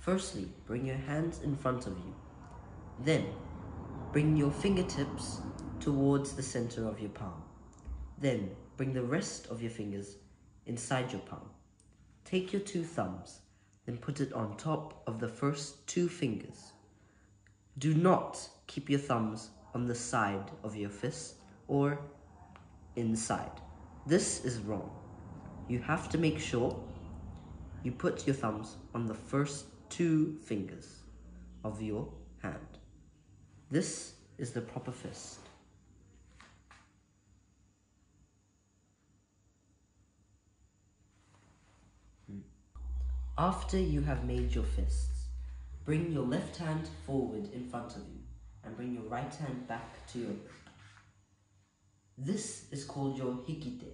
Firstly, bring your hands in front of you. Then, bring your fingertips towards the center of your palm. Then, bring the rest of your fingers inside your palm. Take your two thumbs, then put it on top of the first two fingers. Do not keep your thumbs on the side of your fist or inside. This is wrong. You have to make sure you put your thumbs on the first two fingers of your hand. This is the proper fist. After you have made your fists, bring your left hand forward in front of you and bring your right hand back to your hip. This is called your hikite.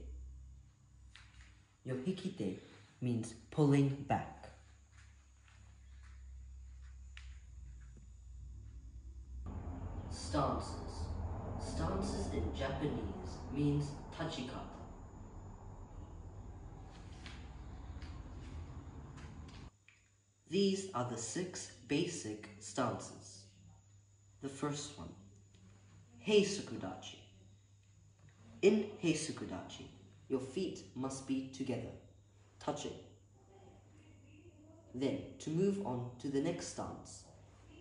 Your hikite means pulling back. Stances. Stances in Japanese means tachikata. These are the 6 basic stances. The first one, Heisukudachi. In Heisukudachi, your feet must be together, touching. Then, to move on to the next stance,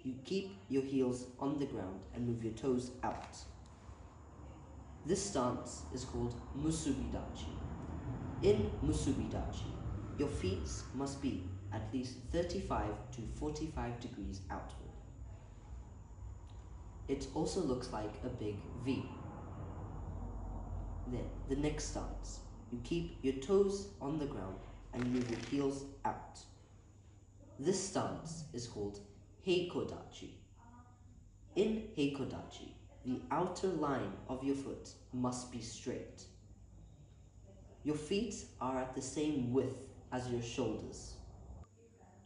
you keep your heels on the ground and move your toes out. This stance is called Musubidachi. In Musubidachi, your feet must be at least 35 to 45 degrees outward. It also looks like a big V. Then, the next stance, you keep your toes on the ground and move your heels out. This stance is called Heikodachi. In Heikodachi, the outer line of your foot must be straight. Your feet are at the same width as your shoulders.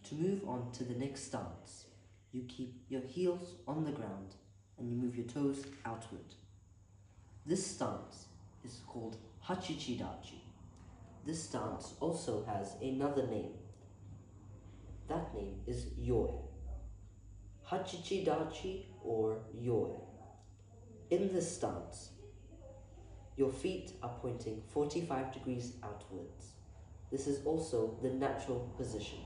To move on to the next stance, you keep your heels on the ground and you move your toes outward. This stance is called Hachichidachi. This stance also has another name. That name is Yoi. Hachichidachi or Yoi. In this stance, your feet are pointing 45 degrees outwards. This is also the natural position.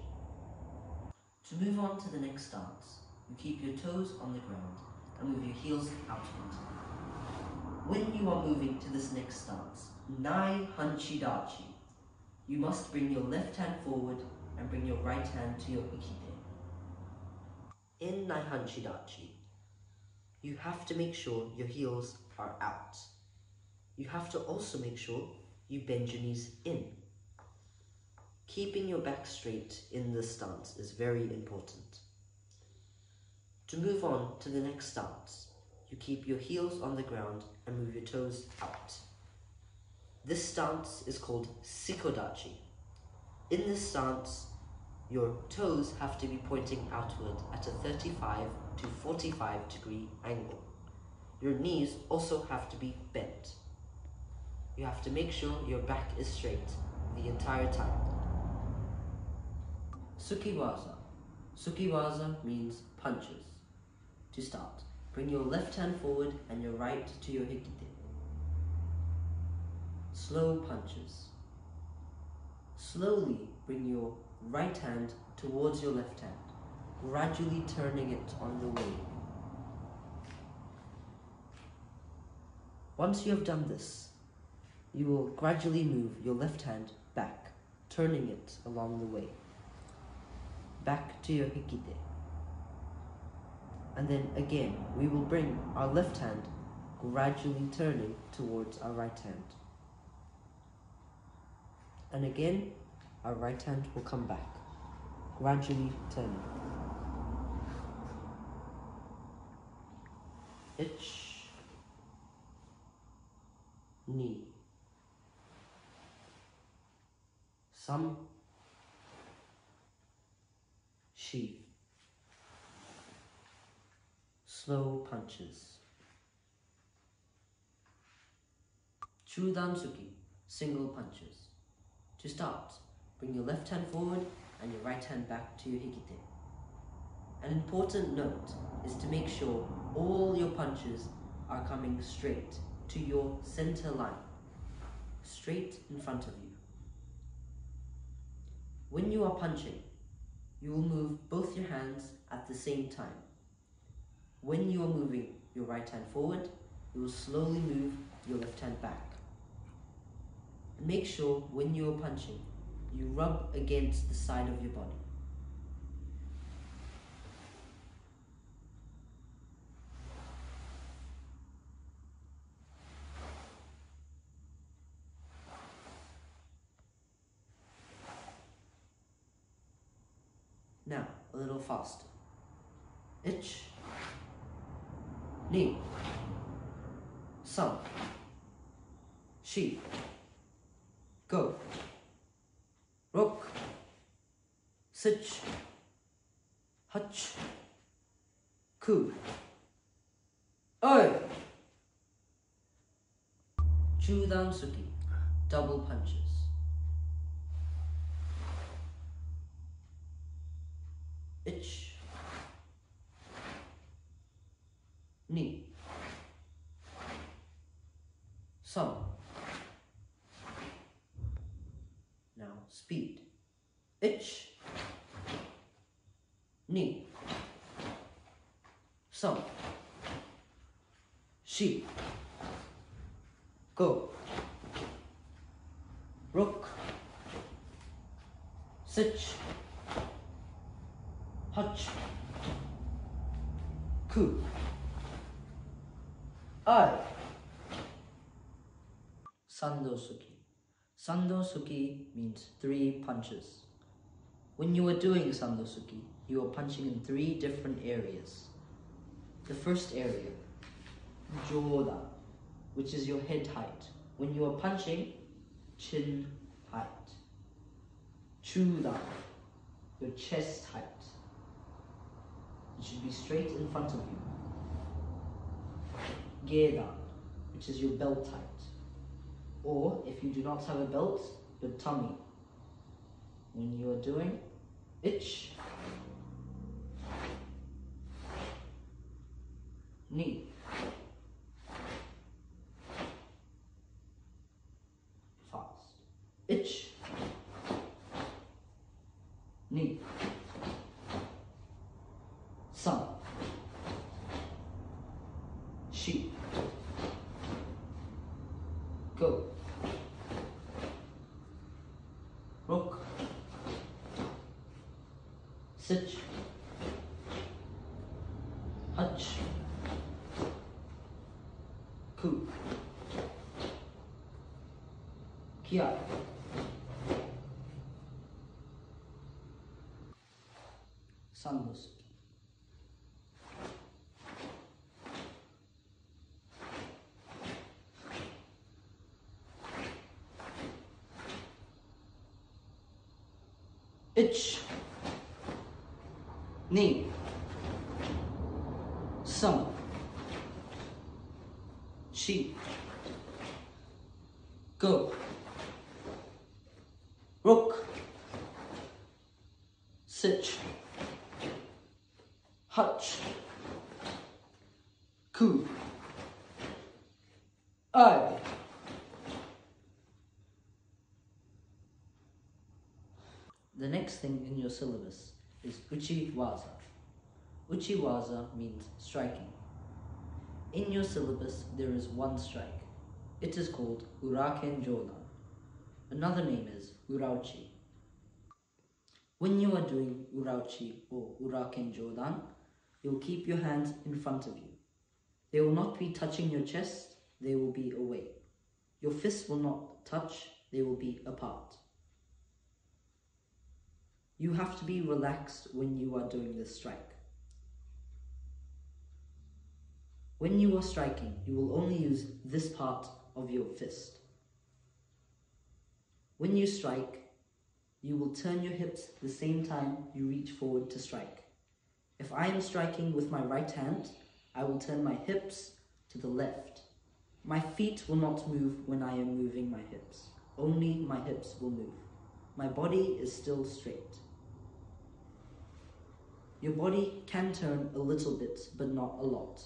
To move on to the next stance, you keep your toes on the ground and move your heels outward. When you are moving to this next stance, Nai Hanchidachi, you must bring your left hand forward and bring your right hand to your ikite. In Nai Hanchidachi, you have to make sure your heels are out. You have to also make sure you bend your knees in. Keeping your back straight in this stance is very important. To move on to the next stance, you keep your heels on the ground and move your toes out. This stance is called Sikodachi. In this stance, your toes have to be pointing outward at a 35 to 45 degree angle. Your knees also have to be bent. You have to make sure your back is straight the entire time. Sukiwaza. Sukiwaza means punches. To start, bring your left hand forward and your right to your hikite. Slow punches. Slowly bring your right hand towards your left hand, gradually turning it on the way. Once you have done this, you will gradually move your left hand back, turning it along the way. Back to your hikite. And then again, we will bring our left hand gradually turning towards our right hand. And again, our right hand will come back, gradually turning. Ich, ni. Sam, shi. Slow punches. Chudansuki, single punches. To start, bring your left hand forward and your right hand back to your hikite. An important note is to make sure all your punches are coming straight to your center line, straight in front of you. When you are punching, you will move both your hands at the same time. When you are moving your right hand forward, you will slowly move your left hand back. And make sure when you are punching, you rub against the side of your body. Now, a little faster. Ich, ni, sam, shi, go, rok, sich, hutch, ku, oi. Chudan suki, double punches. Ich, ni, sam. Now speed. Ich, ni, sam, shi, go, rook, sich, hutch, ku, I. Sando Suki. Sando Suki means 3 punches. When you are doing Sando Suki, you are punching in 3 different areas. The first area, Joda, which is your head height. When you are punching, chin height. Chuda, your chest height. It should be straight in front of you. Geda, which is your belt height. Or, if you do not have a belt, your tummy. When you are doing ich, ni, fast, ich, ni, sam, shi, go, rook, sich, hutch, ku, kia. Sando Suki. Ich, ni, sam, shi, go, rook, sich, hutch, ku, I. The next thing in your syllabus is uchiwaza. Uchiwaza means striking. In your syllabus, there is 1 strike. It is called Uraken Jodan. Another name is Urauchi. When you are doing Urauchi or Uraken Jodan, you will keep your hands in front of you. They will not be touching your chest, they will be away. Your fists will not touch, they will be apart. You have to be relaxed when you are doing this strike. When you are striking, you will only use this part of your fist. When you strike, you will turn your hips the same time you reach forward to strike. If I am striking with my right hand, I will turn my hips to the left. My feet will not move when I am moving my hips. Only my hips will move. My body is still straight. Your body can turn a little bit, but not a lot.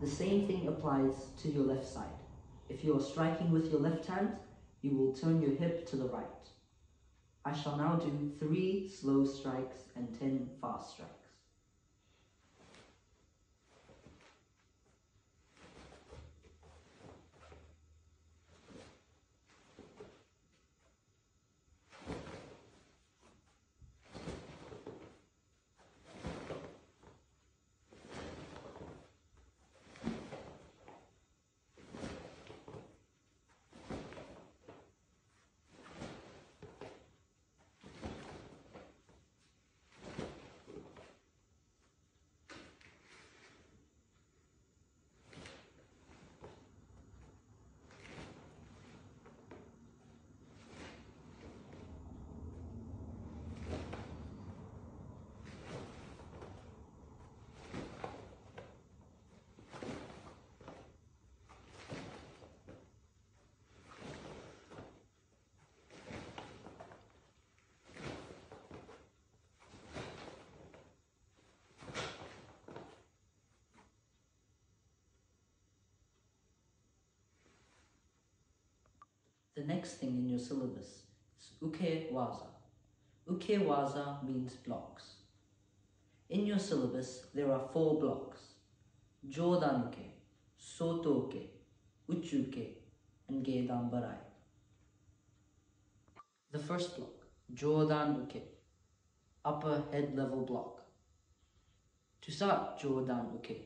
The same thing applies to your left side. If you are striking with your left hand, you will turn your hip to the right. I shall now do 3 slow strikes and 10 fast strikes. The next thing in your syllabus is Uke Waza. Uke Waza means blocks. In your syllabus, there are 4 blocks: Jodanuke, Sotoke, Uchuke, and Gedambarai. The first block, Jodanuke, upper head level block. To start Jodanuke,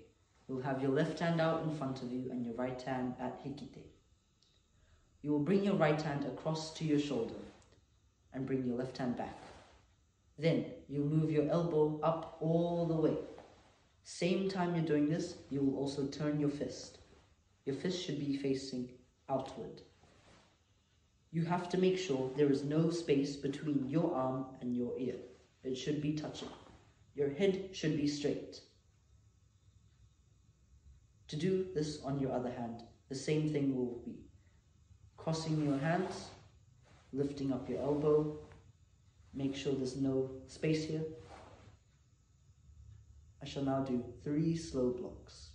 you'll have your left hand out in front of you and your right hand at Hikite. You will bring your right hand across to your shoulder and bring your left hand back. Then you'll move your elbow up all the way. Same time you're doing this, you will also turn your fist. Your fist should be facing outward. You have to make sure there is no space between your arm and your ear. It should be touching. Your head should be straight. To do this on your other hand, the same thing will be crossing your hands, lifting up your elbow, make sure there's no space here. I shall now do 3 slow blocks.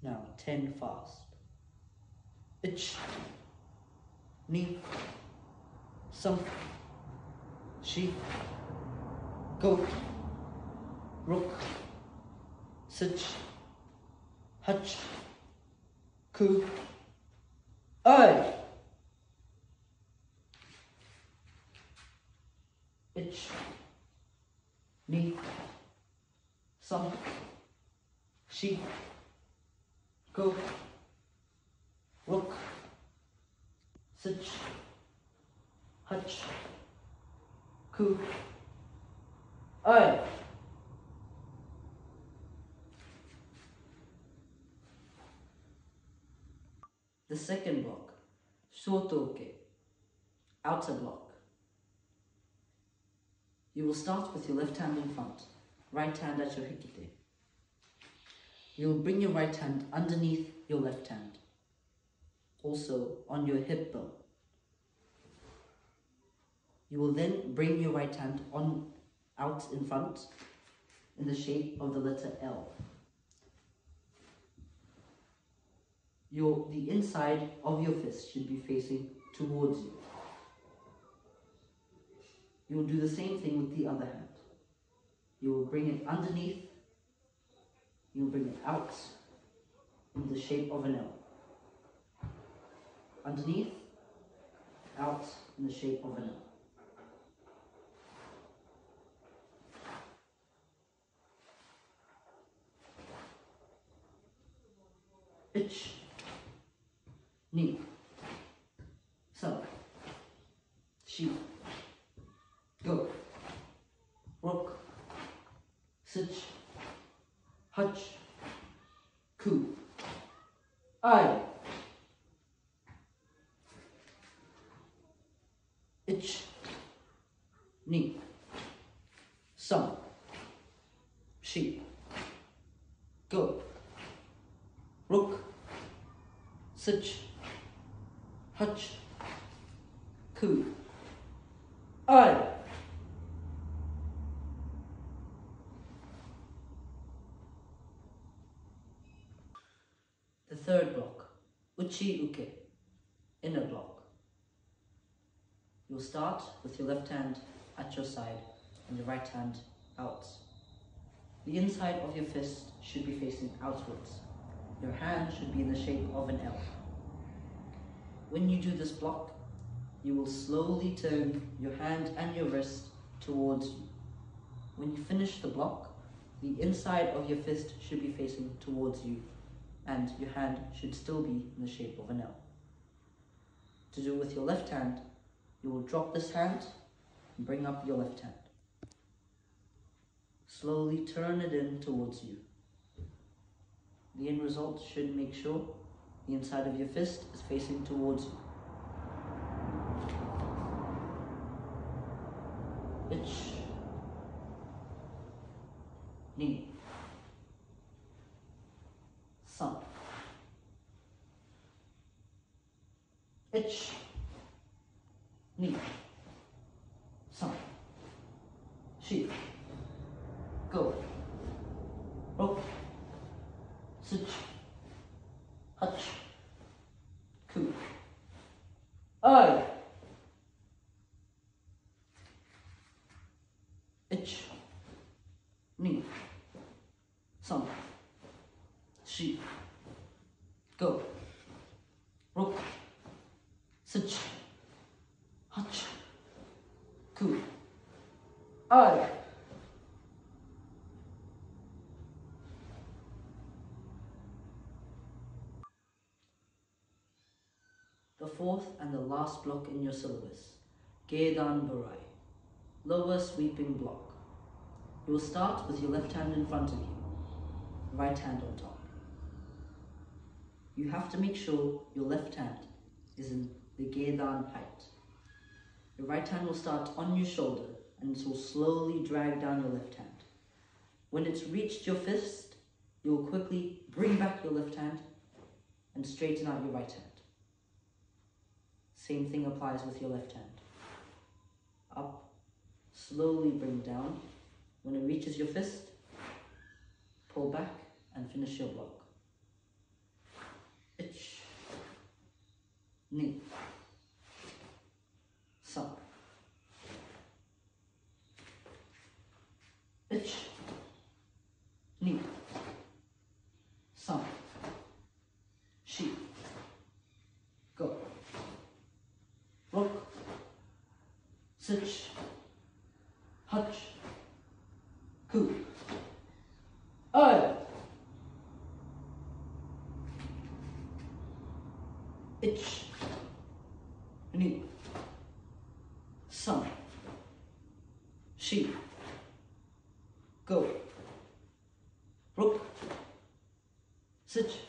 Now 10 fast. Ich, ni, some, she, go, rook, sich, hutch, ku, I. Ich, ni, some, she, go, rook, sich, hutch, ku, I. The second block, Sotoke, outer block. You will start with your left hand in front, right hand at your hikite. You will bring your right hand underneath your left hand, also on your hip bone. You will then bring your right hand out in front in the shape of the letter L. The inside of your fist should be facing towards you. You will do the same thing with the other hand. You will bring it underneath. You will bring it out in the shape of an L. Underneath, out in the shape of an L. Ich, ni, some, she, go, rook, sich, hutch, ku, I. Ich, ni, Some. Sheep. Go. Rook. Sich. Hutch. Coo. I. The third block, Uchi Uke, inner block. You'll start with your left hand at your side and your right hand out. The inside of your fist should be facing outwards. Your hand should be in the shape of an L. When you do this block, you will slowly turn your hand and your wrist towards you. When you finish the block, the inside of your fist should be facing towards you, and your hand should still be in the shape of an L. To do with your left hand, you will drop this hand and bring up your left hand. Slowly turn it in towards you. The end result should make sure the inside of your fist is facing towards you. Ich, ni, some. Ich, ni, some. She, go. Rook, sich, hutch, coo. I. Ich, ni, some. She, go. Rook, sich, hutch, coo. I. The fourth and the last block in your syllabus, Gedan Barai, lower sweeping block. You will start with your left hand in front of you, right hand on top. You have to make sure your left hand is in the Gedan height. Your right hand will start on your shoulder and it will slowly drag down your left hand. When it's reached your fist, you will quickly bring back your left hand and straighten out your right hand. Same thing applies with your left hand. Up, slowly bring down. When it reaches your fist, pull back and finish your block. Ich, ni, some. Ich, ni, some. She, go. Rook, sich, hutch, coo. I. Ich, ni, some. She, go. Rook, sich,